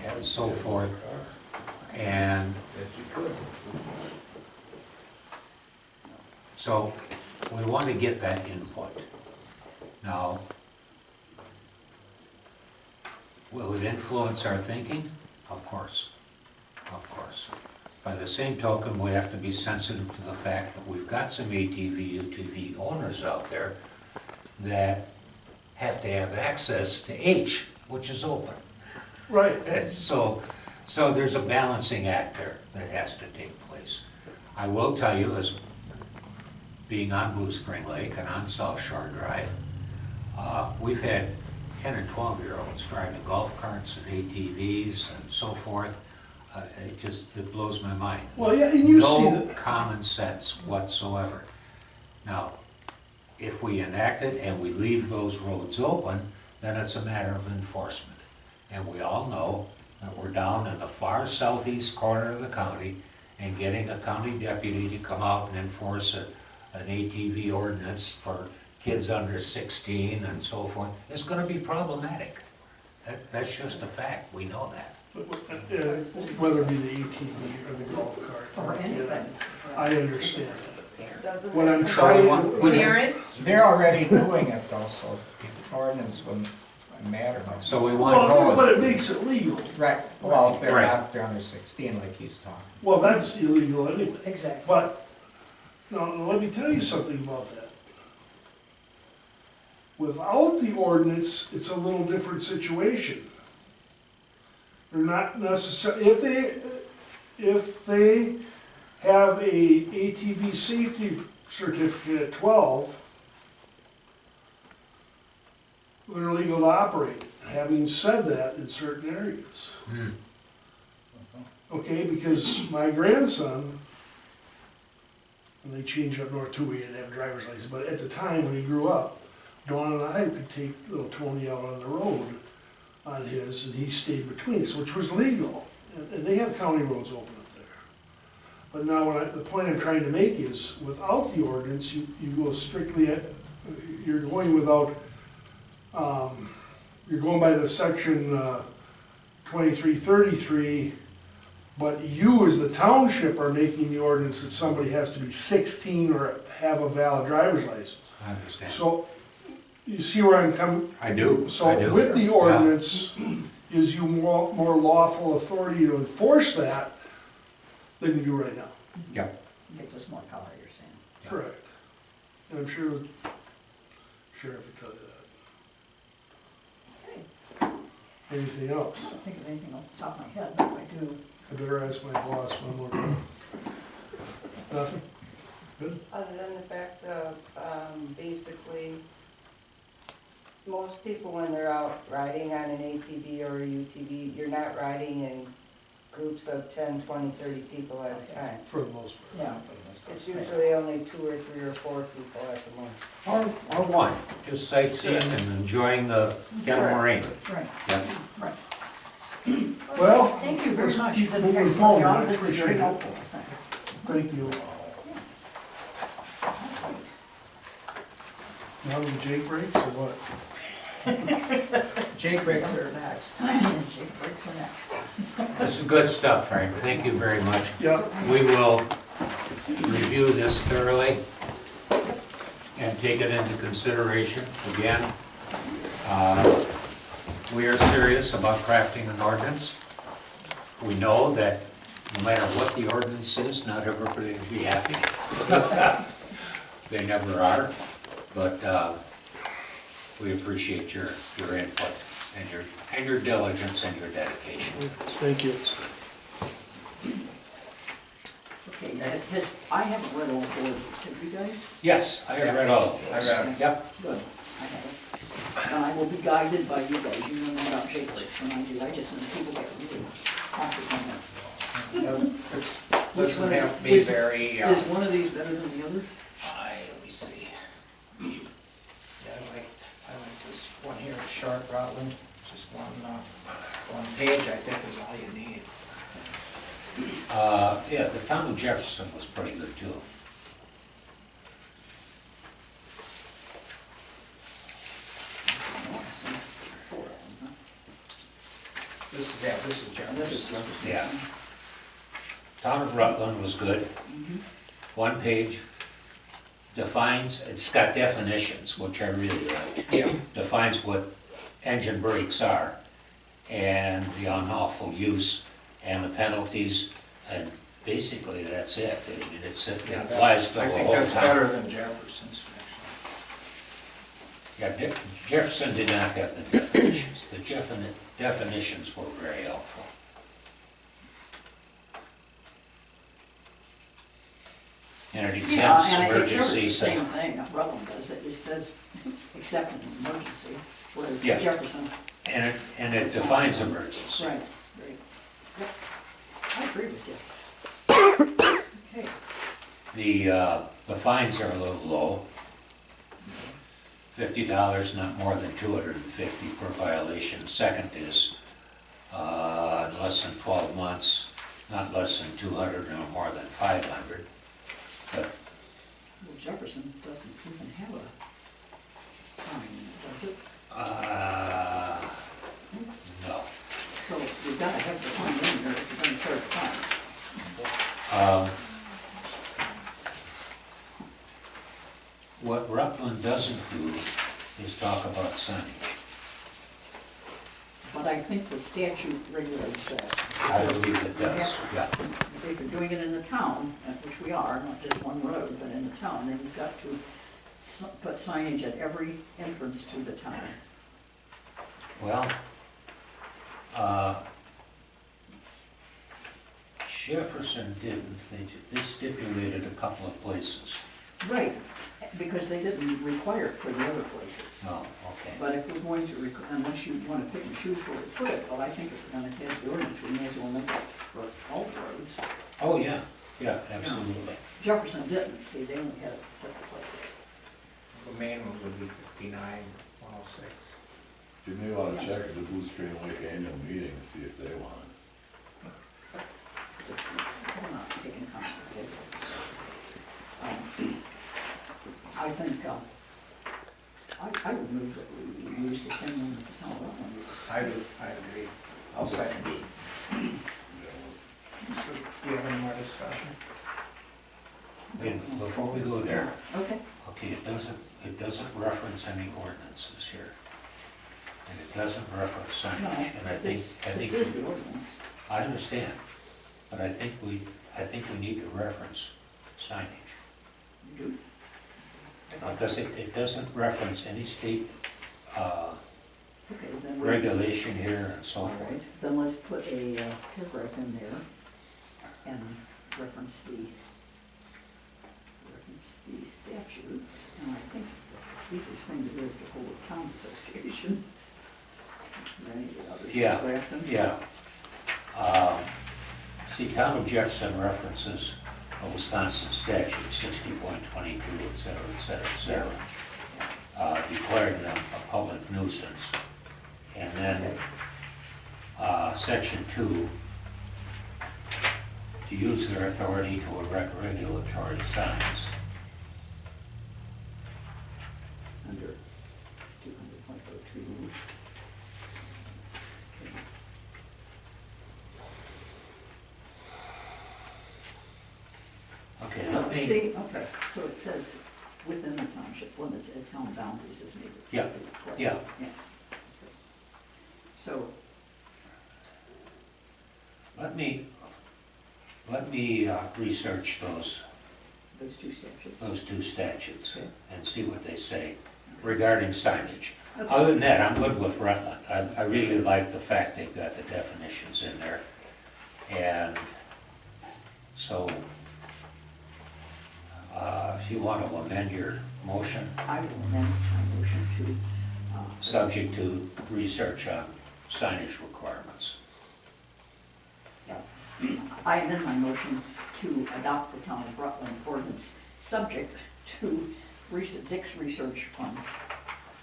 [SPEAKER 4] and so forth. And
[SPEAKER 5] Yes, you could.
[SPEAKER 4] so we want to get that input. Now, will it influence our thinking? Of course, of course. By the same token, we have to be sensitive to the fact that we've got some ATV, UTV owners out there that have to have access to H, which is open.
[SPEAKER 3] right.
[SPEAKER 4] And so there's a balancing act there that has to take place. I will tell you, as being on Blue Spring Lake and on South Shore Drive, we've had 10 and 12-year-olds driving golf carts and ATVs and so forth. It blows my mind.
[SPEAKER 3] Well, yeah, and you see
[SPEAKER 4] No
[SPEAKER 3] that,
[SPEAKER 4] common sense whatsoever. Now, if we enact it and we leave those roads open, then it's a matter of enforcement. And we all know that we're down in the far southeast corner of the county, and getting a county deputy to come out and enforce an ATV ordinance for kids under 16 and so forth is gonna be problematic. That's just a fact, we know that.
[SPEAKER 3] whether it be the ATV or the golf cart.
[SPEAKER 2] Or anything.
[SPEAKER 3] I understand that.
[SPEAKER 6] Doesn't
[SPEAKER 3] What I'm
[SPEAKER 6] that-
[SPEAKER 3] trying to,
[SPEAKER 1] They're already doing it though, so ordinance wouldn't matter.
[SPEAKER 4] So we want to
[SPEAKER 3] Well, but
[SPEAKER 4] go,
[SPEAKER 3] it makes it legal.
[SPEAKER 1] Right, well, if they're
[SPEAKER 4] Right.
[SPEAKER 1] not, if they're under 16, like he's talking.
[SPEAKER 3] Well, that's illegal anyway.
[SPEAKER 2] Exactly.
[SPEAKER 3] But, now, let me tell you something about that. Without the ordinance, it's a little different situation. They're not necessarily, if they have a ATV safety certificate at 12, they're legal to operate. Having said that, in certain areas.
[SPEAKER 4] Hmm.
[SPEAKER 3] Okay, because my grandson, and they changed up north too, he didn't have a driver's license, but at the time when he grew up, Dawn and I could take little Tony out on the road on his, and he stayed between us, which was legal. And they have county roads open up there. But now the point I'm trying to make is, without the ordinance, you go strictly, you're going without, you're going by the section 2333, but you as the township are making the ordinance that somebody has to be 16 or have a valid driver's license.
[SPEAKER 4] I understand.
[SPEAKER 3] So, you see where I'm coming?
[SPEAKER 4] I do, I
[SPEAKER 3] So
[SPEAKER 4] do.
[SPEAKER 3] with the
[SPEAKER 4] Yeah.
[SPEAKER 3] ordinance, gives you more lawful authority to enforce that than you do right now.
[SPEAKER 4] Yep.
[SPEAKER 2] Get this more power, you're saying.
[SPEAKER 4] Yeah.
[SPEAKER 3] Correct. And I'm sure the sheriff would tell you
[SPEAKER 2] Okay.
[SPEAKER 3] that. Anything else?
[SPEAKER 2] I don't think of anything off the top of my head, but I do.
[SPEAKER 3] I better ask my boss one more time. Nothing? Good?
[SPEAKER 6] Other than the fact of, basically, most people when they're out riding on an ATV or a UTV, you're not riding in groups of 10, 20, 30 people at a time.
[SPEAKER 3] For the most part.
[SPEAKER 2] Yeah.
[SPEAKER 6] It's usually only 2 or 3 or 4 people at the most.
[SPEAKER 4] Or one, just sightseeing and enjoying the kettle moraine.
[SPEAKER 2] Right,
[SPEAKER 4] Yep.
[SPEAKER 2] right.
[SPEAKER 3] Well,
[SPEAKER 2] Thank you very
[SPEAKER 3] let's
[SPEAKER 2] much.
[SPEAKER 3] keep
[SPEAKER 2] You did an
[SPEAKER 3] moving
[SPEAKER 2] excellent
[SPEAKER 3] forward.
[SPEAKER 2] job.
[SPEAKER 3] I
[SPEAKER 2] This is very
[SPEAKER 3] appreciate it.
[SPEAKER 2] helpful, I think.
[SPEAKER 3] Thank you. Now the Jake breaks or what?
[SPEAKER 1] Jake breaks are next.
[SPEAKER 2] Jake breaks are next.
[SPEAKER 4] This is good stuff, Frank. Thank you very much.
[SPEAKER 3] Yeah.
[SPEAKER 4] We will review this thoroughly and take it into consideration. Again, we are serious about crafting an ordinance. We know that no matter what the ordinance is, not everybody will be happy. They never are, but we appreciate your input and your diligence and your dedication.
[SPEAKER 3] Thank you.
[SPEAKER 2] Okay, I haven't read all 4 of these, have you guys?
[SPEAKER 4] Yes, I have read all of those.
[SPEAKER 1] I read 'em.
[SPEAKER 4] Yep.
[SPEAKER 2] Good, I have it. And I will be guided by you guys, you know more about Jake breaks than I do, I just know people get really complicated.
[SPEAKER 1] It's,
[SPEAKER 2] Which
[SPEAKER 1] doesn't
[SPEAKER 2] one
[SPEAKER 1] have to be
[SPEAKER 2] is-
[SPEAKER 1] very,
[SPEAKER 2] Is one of these better than the other?
[SPEAKER 1] let me see. Yeah, I like this one here, Sharp Rutland, just one page, I think is all you need.
[SPEAKER 4] Yeah, the town of Jefferson was pretty good too.
[SPEAKER 2] So, 4 of them, huh?
[SPEAKER 1] This is
[SPEAKER 2] And this is
[SPEAKER 1] Jefferson.
[SPEAKER 2] Jefferson.
[SPEAKER 4] Yeah. Town of Rutland was good.
[SPEAKER 2] Mhm.
[SPEAKER 4] One page defines, it's got definitions, which I really like.
[SPEAKER 1] Yeah.
[SPEAKER 4] Defines what engine brakes are and the unlawful use and the penalties, and basically that's it. It applies to the
[SPEAKER 1] I
[SPEAKER 4] whole
[SPEAKER 1] think that's
[SPEAKER 4] town.
[SPEAKER 1] better than Jefferson's, actually.
[SPEAKER 4] Yeah, Jefferson did not have the definitions. The definitions were very helpful. And it
[SPEAKER 2] Yeah,
[SPEAKER 4] exempts
[SPEAKER 2] and it covers the
[SPEAKER 4] emergencies.
[SPEAKER 2] same thing, Rutland does, it just says, except in an emergency, where
[SPEAKER 4] Yeah.
[SPEAKER 2] Jefferson.
[SPEAKER 4] And it defines emergency.
[SPEAKER 2] Right, right. Yep, I agree with you. Okay,
[SPEAKER 4] The fines are a little low. $50, not more than $250 per violation. Second is, less than 12 months, not less than 200 or more than 500. But
[SPEAKER 2] well, Jefferson doesn't even have a time, does it?
[SPEAKER 4] no.
[SPEAKER 2] So you've gotta have the time in there if you're gonna carry the fine.
[SPEAKER 4] What Rutland doesn't do is talk about signage.
[SPEAKER 2] but I think the statute regulates that.
[SPEAKER 4] I believe it does,
[SPEAKER 2] Yes.
[SPEAKER 4] yeah.
[SPEAKER 2] If you're doing it in the town, which we are, not just one road, but in the town, then you've got to put signage at every entrance to the town.
[SPEAKER 4] Well, Jefferson didn't, they stipulated a couple of places.
[SPEAKER 2] Right, because they didn't require it for the other places.
[SPEAKER 4] Oh, okay.
[SPEAKER 2] But if we're going to, unless you want to pick and choose where to put it, well, I think if we're gonna pass the ordinance, we may as well make it for all the roads.
[SPEAKER 4] Oh, yeah, yeah, absolutely.
[SPEAKER 2] Jefferson didn't, see, they only had it separate places.
[SPEAKER 1] The main one would be 59-106.
[SPEAKER 5] You may wanna check at the Blue Spring Lake annual meeting and see if they want it.
[SPEAKER 2] We're not taking comment. I think, I would move that we use the same one that the town of Rutland uses.
[SPEAKER 1] I agree. I'll second it. Do you have any more discussion?
[SPEAKER 4] Wait, before we go there,
[SPEAKER 2] Okay.
[SPEAKER 4] okay, it doesn't reference any ordinances here. And it doesn't reference
[SPEAKER 2] No,
[SPEAKER 4] signage, and I think,
[SPEAKER 2] this is the ordinance.
[SPEAKER 4] I understand, but I think we need to reference signage.
[SPEAKER 2] You do?
[SPEAKER 4] Because it doesn't reference any state,
[SPEAKER 2] Okay, then we.
[SPEAKER 4] regulation here and so
[SPEAKER 2] All
[SPEAKER 4] forth.
[SPEAKER 2] right, then let's put a paragraph in there and reference the statutes. And I think the easiest thing to do is get hold of Towns Association. Any of the others,
[SPEAKER 4] Yeah,
[SPEAKER 2] just grab them.
[SPEAKER 4] Yeah. See, Town of Jefferson references a Wisconsin statute, 60.22, et cetera, et cetera, et cetera, declaring them a public nuisance. And then, section 2, to use their authority to erect regulatory signs.
[SPEAKER 2] Under 200.02.
[SPEAKER 4] Okay, let me,
[SPEAKER 2] See, okay, so it says within the township limits and town boundaries is maybe.
[SPEAKER 4] Yeah, yeah.
[SPEAKER 2] So,
[SPEAKER 4] let me research those
[SPEAKER 2] those two statutes.
[SPEAKER 4] two statutes
[SPEAKER 2] Okay.
[SPEAKER 4] and see what they say regarding signage.
[SPEAKER 2] Okay.
[SPEAKER 4] Other than that, I'm good with Rutland. I really like the fact they've got the definitions in there. And so, if you want to amend your motion,
[SPEAKER 2] I will amend my motion to,
[SPEAKER 4] subject to research on signage requirements.
[SPEAKER 2] yeah, I amend my motion to adopt the town of Rutland ordinance, subject to Dick's research on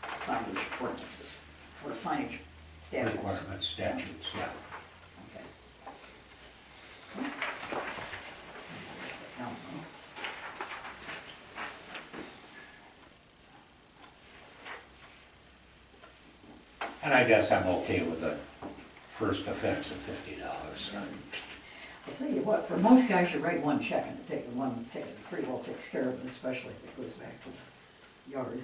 [SPEAKER 2] signage ordinances, or signage statutes.
[SPEAKER 4] Requirements, statutes, yeah.
[SPEAKER 2] Okay. Now,
[SPEAKER 4] And I guess I'm okay with the first offense of $50.
[SPEAKER 2] I'll tell you what, for most guys, you write one check and it pretty well takes care of it, especially if it goes back to the yard.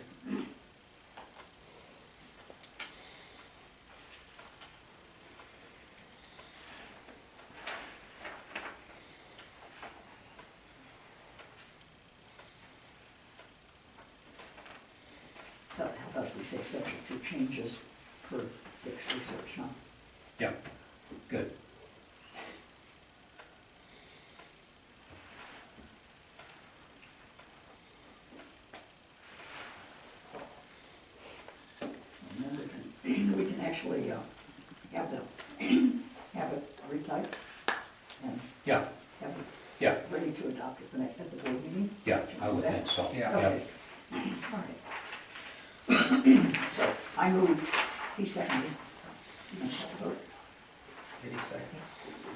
[SPEAKER 2] So how about if we say subject to changes per Dick's research, huh?
[SPEAKER 4] Yeah, good.
[SPEAKER 2] And then we can actually have it retyped and
[SPEAKER 4] Yeah,
[SPEAKER 2] have it
[SPEAKER 4] yeah,
[SPEAKER 2] ready to adopt at the board meeting.
[SPEAKER 4] yeah, I would think so.
[SPEAKER 1] Yeah.
[SPEAKER 2] Okay. All right. So I move, he seconded. You want to call the vote?
[SPEAKER 1] Did he second?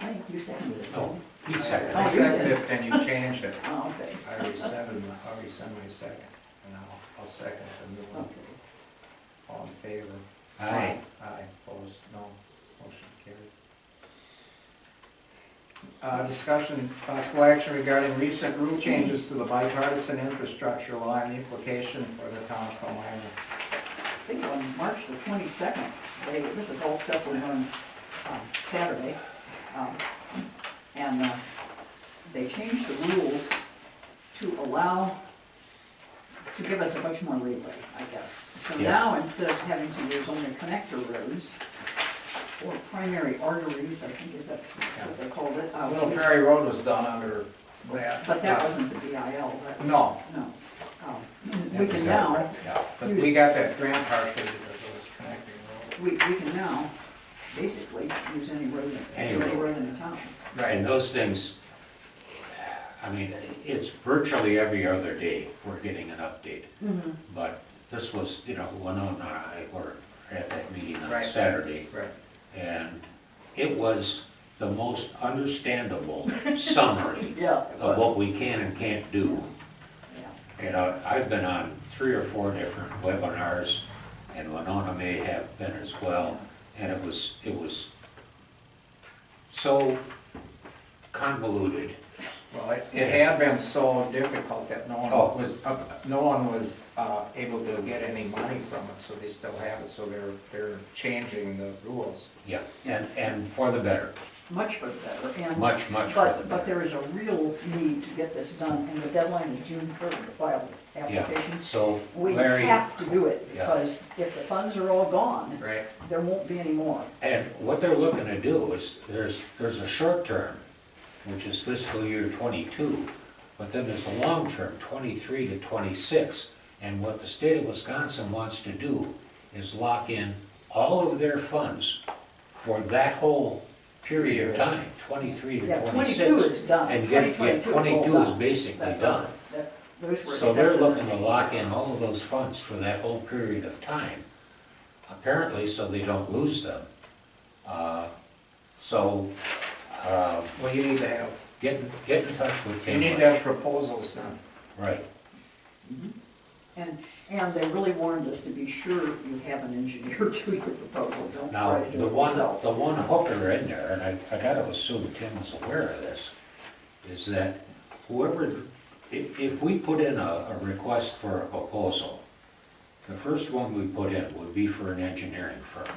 [SPEAKER 2] I think you seconded it.
[SPEAKER 4] No, he
[SPEAKER 1] I
[SPEAKER 4] seconded.
[SPEAKER 2] Oh, you
[SPEAKER 1] seconded
[SPEAKER 2] did.
[SPEAKER 1] it, then you changed it.
[SPEAKER 2] Oh, okay.
[SPEAKER 1] I'll resend my second, and I'll second the new one.
[SPEAKER 2] Okay.
[SPEAKER 1] All in favor?
[SPEAKER 4] Aye.
[SPEAKER 1] Aye, opposed, no, motion carried. Discussion, possible action regarding recent rule changes to the bipartisan infrastructure law and the implication for the town of Palmyra.
[SPEAKER 2] think on March the 22nd, this is all stuff we learned Saturday. And they changed the rules to allow, to give us a much more leeway, I guess. So
[SPEAKER 4] Yeah.
[SPEAKER 2] now, instead of having to use only connector roads or primary arteries, I think is that's what they called it.
[SPEAKER 1] Little Prairie Road was done under that.
[SPEAKER 2] But that wasn't the BIL, that was.
[SPEAKER 1] No.
[SPEAKER 2] No. We can now,
[SPEAKER 4] Yeah.
[SPEAKER 1] But we got that grant partially because it was connecting road.
[SPEAKER 2] we can now basically use any road,
[SPEAKER 4] Any
[SPEAKER 2] any
[SPEAKER 4] road.
[SPEAKER 2] road in the town.
[SPEAKER 4] And those things, I mean, it's virtually every other day we're getting an update. But this was, Winona and I were at that meeting on
[SPEAKER 1] Right.
[SPEAKER 4] Saturday,
[SPEAKER 1] Right.
[SPEAKER 4] and it was the most understandable summary
[SPEAKER 2] Yeah, it
[SPEAKER 4] of
[SPEAKER 2] was.
[SPEAKER 4] what we can and can't do.
[SPEAKER 2] Yeah.
[SPEAKER 4] I've been on 3 or 4 different webinars, and Winona may have been as well, and it was so convoluted.
[SPEAKER 1] Well, it had been so difficult that no
[SPEAKER 4] Oh.
[SPEAKER 1] one was able to get any money from it, so they still have it, so they're changing the rules.
[SPEAKER 4] Yeah, and for the better,
[SPEAKER 2] Much for the better, and.
[SPEAKER 4] much for the
[SPEAKER 2] But
[SPEAKER 4] better.
[SPEAKER 2] there is a real need to get this done, and the deadline is June 3rd to file
[SPEAKER 4] Yeah,
[SPEAKER 2] applications.
[SPEAKER 4] so
[SPEAKER 2] We
[SPEAKER 4] Larry,
[SPEAKER 2] have to do it,
[SPEAKER 4] Yeah.
[SPEAKER 2] because if the funds are all gone,
[SPEAKER 1] Right.
[SPEAKER 2] there won't be any more.
[SPEAKER 4] and what they're looking to do is, there's a short term, which is fiscal year '22, but then there's a long term, '23 to '26, and what the state of Wisconsin wants to do is lock in all of their funds for that whole period of time, '23 to
[SPEAKER 2] Yeah,
[SPEAKER 4] '26.
[SPEAKER 2] 22 is done.
[SPEAKER 4] And get
[SPEAKER 2] 2022 is all
[SPEAKER 4] 22 is
[SPEAKER 2] done.
[SPEAKER 4] basically
[SPEAKER 2] That's
[SPEAKER 4] done.
[SPEAKER 2] all. Those were
[SPEAKER 4] So they're
[SPEAKER 2] accepted.
[SPEAKER 4] looking to lock in all of those funds for that whole period of time, apparently so they don't lose them. So,
[SPEAKER 1] Well, you need to have,
[SPEAKER 4] get in touch with
[SPEAKER 1] you
[SPEAKER 4] Tim.
[SPEAKER 1] need to have proposals done.
[SPEAKER 4] Right,
[SPEAKER 2] And they really warned us to be sure you have an engineer do your proposal, don't
[SPEAKER 4] now,
[SPEAKER 2] try to do
[SPEAKER 4] the
[SPEAKER 2] it
[SPEAKER 4] one
[SPEAKER 2] yourself.
[SPEAKER 4] hooker in there, and I gotta assume Tim is aware of this, is that whoever, if we put in a request for a proposal, the first one we put in would be for an engineering firm.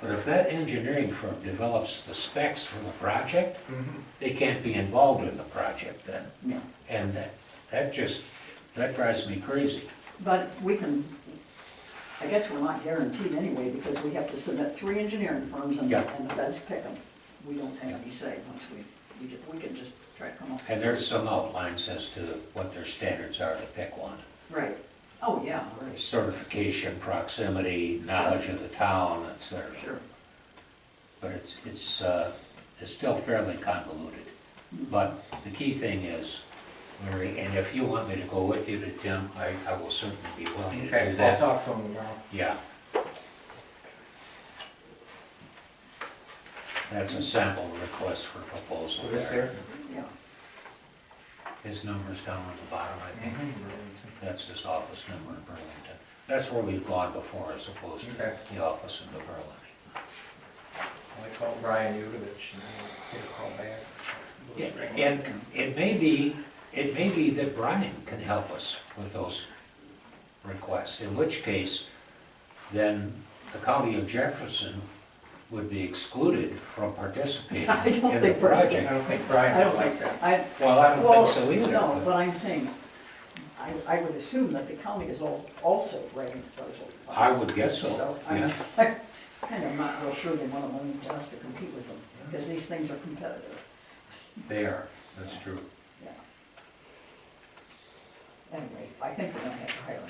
[SPEAKER 4] But if that engineering firm develops the specs for the project, they can't be involved in the project then.
[SPEAKER 2] Yeah.
[SPEAKER 4] And that drives me crazy.
[SPEAKER 2] But we can, I guess we're not guaranteed anyway, because we have to submit 3 engineering firms and
[SPEAKER 4] Yeah.
[SPEAKER 2] the feds pick them. We don't have any say once we can just try to come up with.
[SPEAKER 4] And there's some outlines as to what their standards are to pick one.
[SPEAKER 2] Right. Oh, yeah, right.
[SPEAKER 4] Certification, proximity, knowledge of the town, et cetera.
[SPEAKER 2] Sure.
[SPEAKER 4] But it's still fairly convoluted. But the key thing is, Larry, and if you want me to go with you to Tim, I will certainly be willing to do
[SPEAKER 1] Okay, I'll
[SPEAKER 4] that.
[SPEAKER 1] talk to them tomorrow.
[SPEAKER 4] Yeah. That's a sample request for proposal
[SPEAKER 1] So this
[SPEAKER 4] there.
[SPEAKER 1] there?
[SPEAKER 2] Yeah.
[SPEAKER 4] His number's down on the bottom, I think. That's his office number in Burlington. That's where we've gone before as opposed to
[SPEAKER 1] Okay.
[SPEAKER 4] the office in the Berlin.
[SPEAKER 1] I called Brian Udovich and I get a call back.
[SPEAKER 4] And it may be that Brian can help us with those requests, in which case, then the county of Jefferson would be excluded from participating
[SPEAKER 2] I don't
[SPEAKER 4] in the
[SPEAKER 2] think Brian's
[SPEAKER 1] I
[SPEAKER 4] project.
[SPEAKER 1] don't think
[SPEAKER 2] I
[SPEAKER 1] Brian
[SPEAKER 2] don't
[SPEAKER 1] would
[SPEAKER 2] think,
[SPEAKER 1] like that.
[SPEAKER 4] Well, I don't
[SPEAKER 2] well,
[SPEAKER 4] think so either.
[SPEAKER 2] no,
[SPEAKER 4] but-
[SPEAKER 2] but I'm saying, I would assume that the county is also writing proposals.
[SPEAKER 4] I would guess so,
[SPEAKER 2] So, I'm kind of not real sure they want to limit us to compete with them, because these things are competitive.
[SPEAKER 4] They are, that's true.
[SPEAKER 2] Yeah. Anyway, I think we're gonna have to hire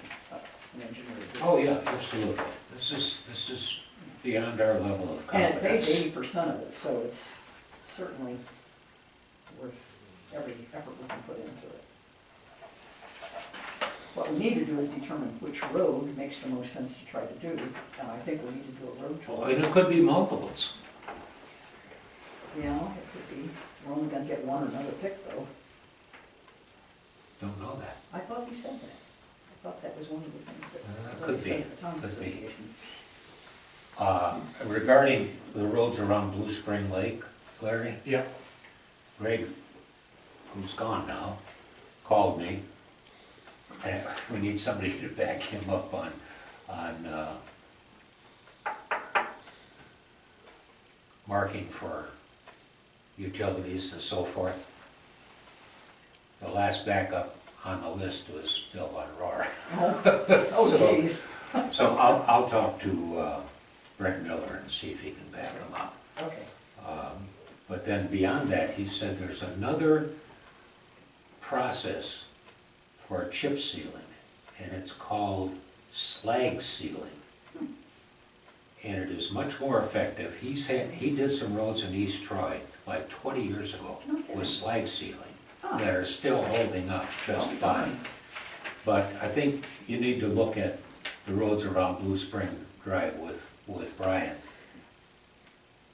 [SPEAKER 2] an engineer to do
[SPEAKER 4] Oh,
[SPEAKER 2] this.
[SPEAKER 4] yeah, absolutely. This is beyond our level of
[SPEAKER 2] And it pays
[SPEAKER 4] competence.
[SPEAKER 2] 80% of it, so it's certainly worth every effort we can put into it. What we need to do is determine which road makes the most sense to try to do, and I think we need to do a road
[SPEAKER 4] Well,
[SPEAKER 2] tour.
[SPEAKER 4] and it could be multiples.
[SPEAKER 2] Yeah, it could be, we're only gonna get one or another pick though.
[SPEAKER 4] Don't know that.
[SPEAKER 2] I thought he said that. I thought that was one of the things that
[SPEAKER 4] Could
[SPEAKER 2] he said
[SPEAKER 4] be,
[SPEAKER 2] at the Towns
[SPEAKER 4] could be.
[SPEAKER 2] Association.
[SPEAKER 4] Regarding the roads around Blue Spring Lake, Larry,
[SPEAKER 1] Yeah.
[SPEAKER 4] Greg, who's gone now, called me. And we need somebody to back him up on marking for utilities and so forth. The last backup on the list was Bill Von Rohr.
[SPEAKER 2] Oh,
[SPEAKER 4] So-
[SPEAKER 2] geez.
[SPEAKER 4] So I'll talk to Brent Miller and see if he can back them up.
[SPEAKER 2] Okay.
[SPEAKER 4] But then beyond that, he said there's another process for chip sealing, and it's called slag sealing. And it is much more effective. He did some roads in East Troy like 20 years ago
[SPEAKER 2] Okay.
[SPEAKER 4] with slag sealing
[SPEAKER 2] Huh.
[SPEAKER 4] that are still holding up just
[SPEAKER 2] Oh,
[SPEAKER 4] fine. But I think you need to look at the roads around Blue Spring Drive with Brian.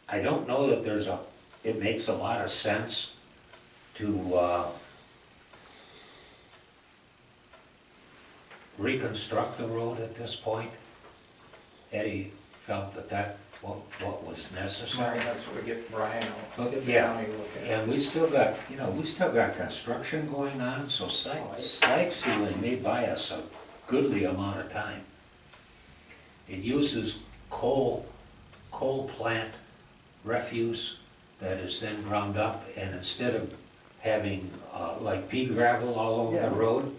[SPEAKER 4] I don't know that it makes a lot of sense to reconstruct the road at this point. Eddie felt that what was necessary.
[SPEAKER 1] That's what we get Brian, I'll
[SPEAKER 4] Okay,
[SPEAKER 1] get the
[SPEAKER 4] yeah.
[SPEAKER 1] county to look at it.
[SPEAKER 4] And we still got construction going on, so slag sealing may buy us a goodly amount of time. It uses coal plant refuse that is then ground up, and instead of having like pea gravel all over
[SPEAKER 2] Yeah.
[SPEAKER 4] the road,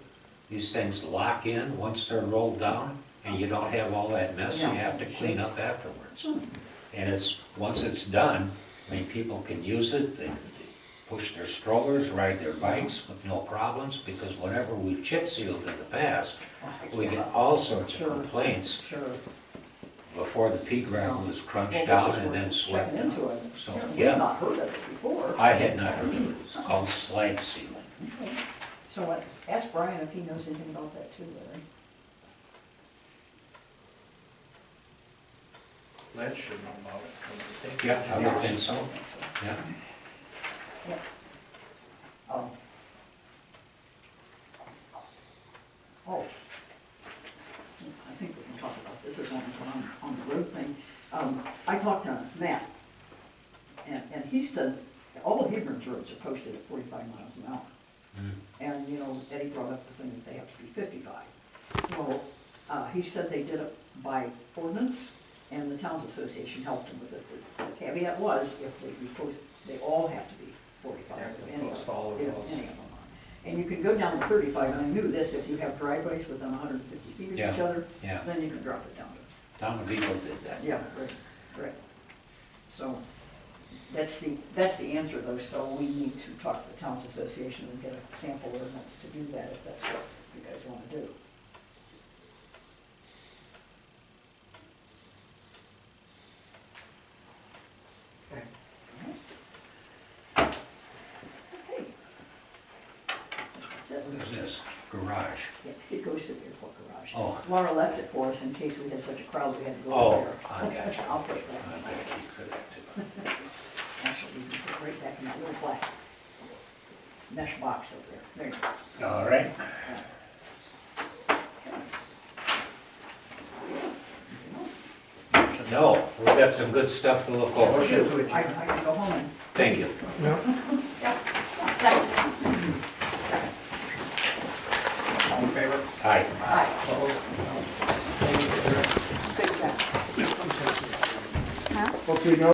[SPEAKER 4] these things lock in once they're rolled down, and you don't have all that mess you
[SPEAKER 2] Yeah.
[SPEAKER 4] have to clean up afterwards. And once it's done, I mean, people can use it, they can push their strollers, ride their bikes with no problems, because whenever we've chip sealed in the past, we get all sorts of
[SPEAKER 2] Sure.
[SPEAKER 4] complaints
[SPEAKER 2] Sure.
[SPEAKER 4] before the pea gravel is
[SPEAKER 2] Well,
[SPEAKER 4] crunched
[SPEAKER 2] this
[SPEAKER 4] out
[SPEAKER 2] is
[SPEAKER 4] and then
[SPEAKER 2] worth
[SPEAKER 4] swept
[SPEAKER 2] checking into
[SPEAKER 4] out.
[SPEAKER 2] it.
[SPEAKER 4] So,
[SPEAKER 2] We've
[SPEAKER 4] yeah,
[SPEAKER 2] not heard of it before.
[SPEAKER 4] I had not heard of it. It's called slag sealing.
[SPEAKER 2] Okay. So ask Brian if he knows anything about that too, Larry.
[SPEAKER 1] Lynch should know about it, I would think.
[SPEAKER 4] Yeah, I would think so.
[SPEAKER 2] I think so.
[SPEAKER 4] Yeah.
[SPEAKER 2] Yeah. Oh. So I think we can talk about this as long as we're on the road thing. I talked to Matt, and he said all of Hebron's roads are posted at 45 miles an hour.
[SPEAKER 4] Mm.
[SPEAKER 2] And, you know, Eddie brought up the thing that they have to be 55. Well, he said they did it by ordinance, and the Towns Association helped him with it. The caveat was, if they all have to be 45.
[SPEAKER 1] They have to
[SPEAKER 2] if any of
[SPEAKER 1] post
[SPEAKER 2] them-
[SPEAKER 1] all of
[SPEAKER 2] if
[SPEAKER 1] those.
[SPEAKER 2] any of them are. And you can go down to 35, and I knew this, if you have driveways within 150 feet of each
[SPEAKER 4] Yeah.
[SPEAKER 2] other,
[SPEAKER 4] Yeah,
[SPEAKER 2] then you can drop it down to.
[SPEAKER 4] Town of Eagle did that.
[SPEAKER 2] Yeah, right. So, that's the answer though, so we need to talk to the Towns Association and get a sample ordinance to do that, if that's what you guys wanna do.
[SPEAKER 1] Okay.
[SPEAKER 2] Okay. That's it.
[SPEAKER 4] What is this? Garage.
[SPEAKER 2] Yeah, it goes to the airport garage.
[SPEAKER 4] Oh.
[SPEAKER 2] Laura left it for us in case we had such a crowd we had to go
[SPEAKER 4] Oh,
[SPEAKER 2] over there.
[SPEAKER 4] I got you.
[SPEAKER 2] I'll put it
[SPEAKER 4] I
[SPEAKER 2] back.
[SPEAKER 4] bet you for that too.
[SPEAKER 2] Actually, you can put it right back in that little black mesh box over there. There you go.
[SPEAKER 4] All right.
[SPEAKER 2] Anything else?
[SPEAKER 4] No, we've got some good stuff to look
[SPEAKER 2] Yes,
[SPEAKER 4] over.
[SPEAKER 2] we
[SPEAKER 1] Motion to
[SPEAKER 2] do.
[SPEAKER 1] adjourn.
[SPEAKER 2] I can go home and,
[SPEAKER 4] Thank you.
[SPEAKER 2] yeah, second. Second.
[SPEAKER 1] All in favor?
[SPEAKER 4] Aye.
[SPEAKER 2] Aye.
[SPEAKER 1] Opposed? No. Meeting adjourned.
[SPEAKER 2] Good job.
[SPEAKER 3] Okay, now